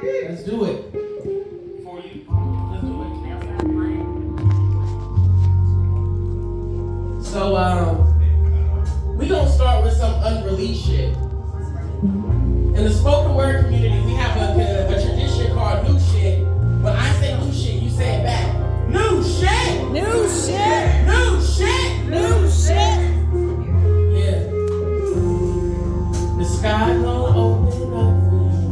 Let's do it. For you. Let's do it. So, we gonna start with some unreleased shit. In the spoken word community, we have a tradition called new shit. When I say new shit, you say it back. New shit! New shit! New shit! New shit! Yeah. The sky gon' open up for you.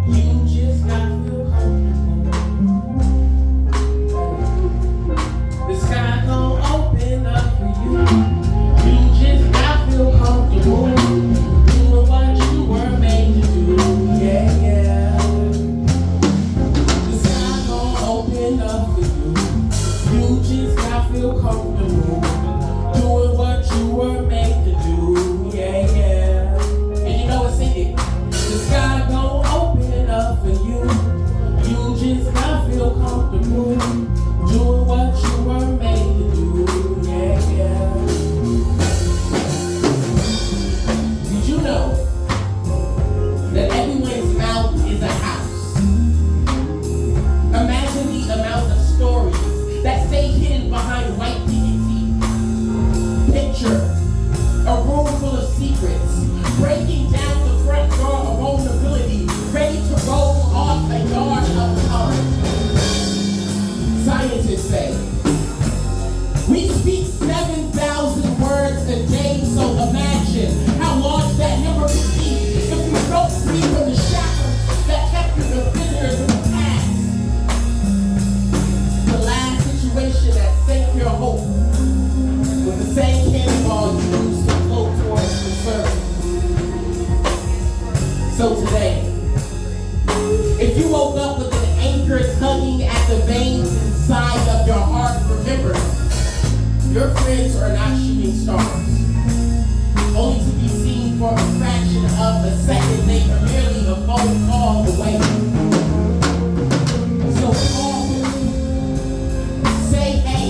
You just gotta feel comfortable. The sky gon' open up for you. You just gotta feel comfortable. Doing what you were made to do. Yeah, yeah. The sky gon' open up for you. You just gotta feel comfortable. Doing what you were made to do. Yeah, yeah. And you know what, sing it. The sky gon' open up for you. You just gotta feel comfortable. Doing what you were made to do. Yeah, yeah. Did you know that everyone's mouth is a house? Imagine the amount of stories that stay hidden behind white dignity. Picture a room full of secrets, breaking down the front door of vulnerability, ready to roll off a yard of time. Scientists say we speak 7,000 words a day, so imagine how large that number would be if we broke free from the shackles that kept you the prisoners of the past. The last situation that sank your hope was the same cannonball you used to float towards the surface. So today, if you woke up with an anchor tugging at the veins inside of your heart, remember, your friends are not shooting stars, only to be seen for a fraction of a second. They are merely a phone call away. So call them. Say hey.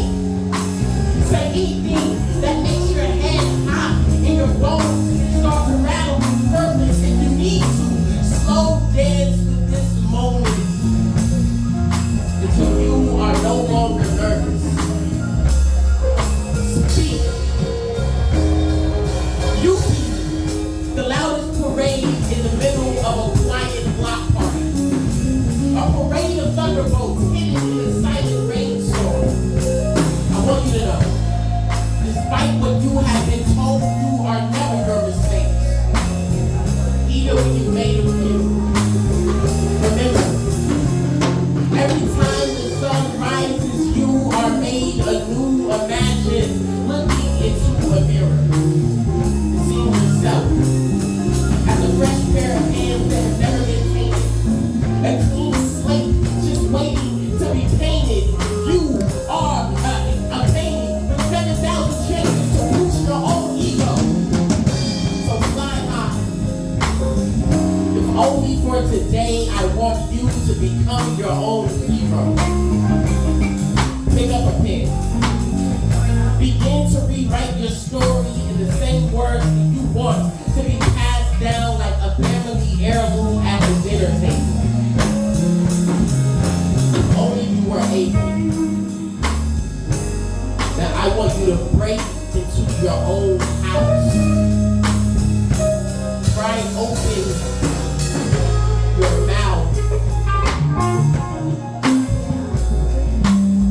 Say anything that makes your head hot and your bones start to rattle with purpose. If you need to, slow dance with this moment until you are no longer nervous. Speak. You see the loudest parade in the middle of a quiet block party. A parade of thunderbolts hidden in a silent rainstorm. I want you to know, despite what you have been told, you are never your mistakes. Even when you made a few. Remember, every time the sun rises, you are made anew. Imagine looking into a mirror, seeing yourself as a fresh pair of hands that have never been painted. A clean slate just waiting to be painted. You are a painting with 7,000 chances to boost your own ego. So fly high. If only for today, I want you to become your own hero. Pick up a pen. Begin to rewrite your story in the same words that you want to be passed down like a family heirloom at the dinner table. If only you were able. Now I want you to break into your own house. Pry open your mouth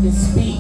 and speak.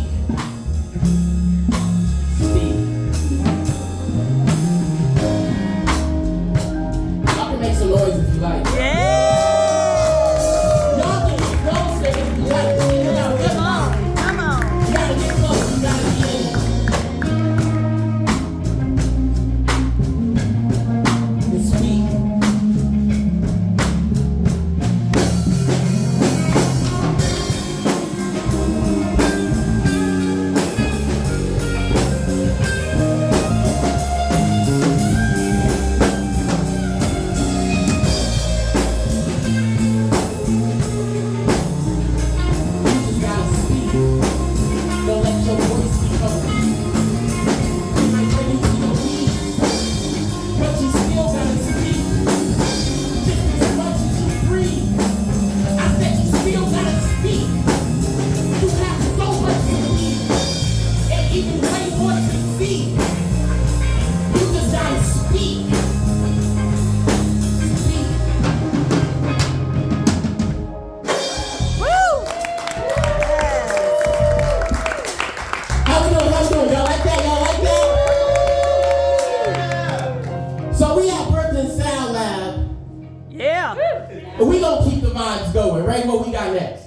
But we gonna keep the vibes going, right? What we got next?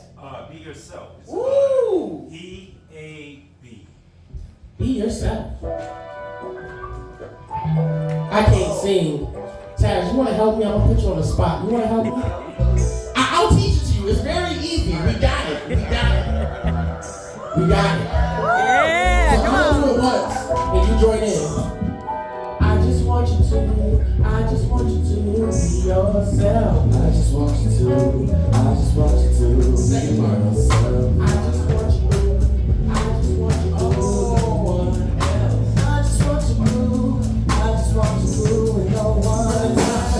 Be yourself. It's Woo! EAB. Be yourself. I can't sing. Taz, you wanna help me? I'm gonna put you on the spot. You wanna help me? I'll teach it to you. It's very easy. We got it. We got it. We got it. Yeah, So come I'm gonna do it on. once, and you join in. I just want you to be yourself. I just want you to be Second part. yourself. I just want you to. I just want you to. No one else. I just want you to, I just want you to, and no one else.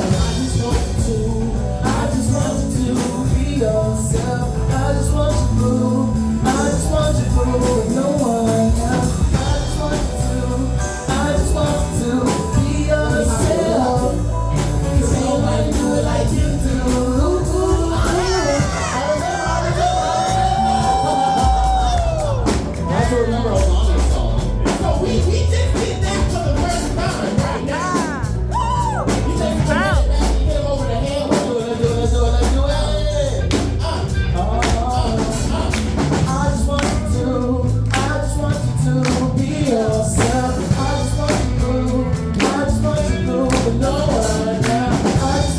I just want you to be yourself. I just want you to, and no one else. I just want you to be yourself. 'Cause ain't nobody do it like you do. I have to remember what's on this song. So we just did that for the first time, right? You just Wow. hit him over the head. Let's do it. I just want you to be yourself. I just want you to, but no one else. I just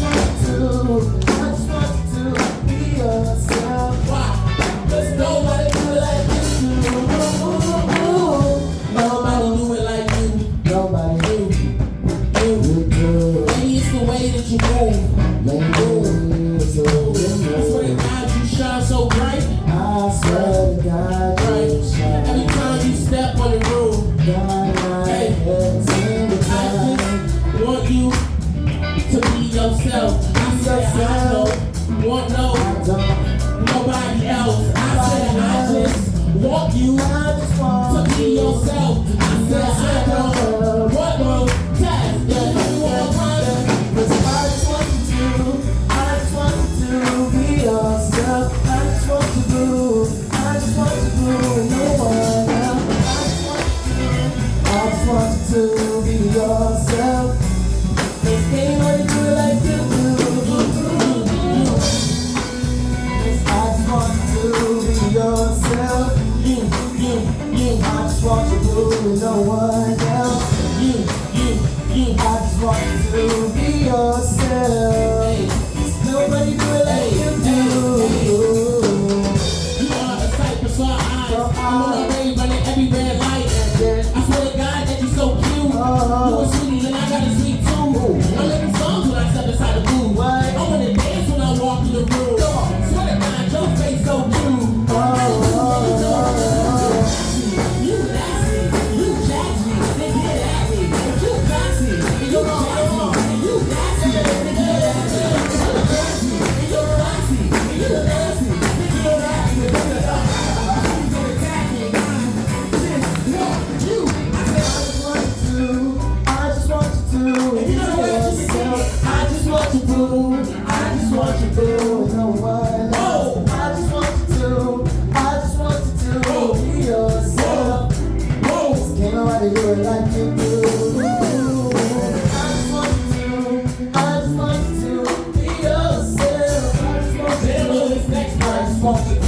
want you to be yourself. Why? Cause nobody do it like you do. Nobody do it like you. Nobody do. You do. Maybe it's the way that you move. Maybe it's a I swear to God, you shine so bright. I swear to God, Right. you shine. Every time you step on the room, Hey, I just want you to be yourself. I said I don't want nobody else. I said I just want you to be yourself. I said I don't want no test. You want one? I just want you to be yourself. I just want you to, no one else. I just want you to be yourself. 'Cause anybody do it like you do. I just want you to be yourself. I just want you to, no one else. I just want you to be yourself. Nobody do it like you do. You are a sight for sore eyes. I'm on the way running every red light. I swear to God that you're so cute. You a sweetie and I got a sweet too. I'm making songs when I step inside the booth. I wanna dance when I walk in the room. Swear to God, your face so cute. You nasty, you jazzy, they get at me. You classy, and you jazzy, and you nasty, they get at me. You jazzy, and you classy, and you nasty, they get at me. I just want you to be yourself. I just want you to, no one else. I just want you to be yourself. Can't nobody do it like you do. I just want you to be yourself. I just want you to.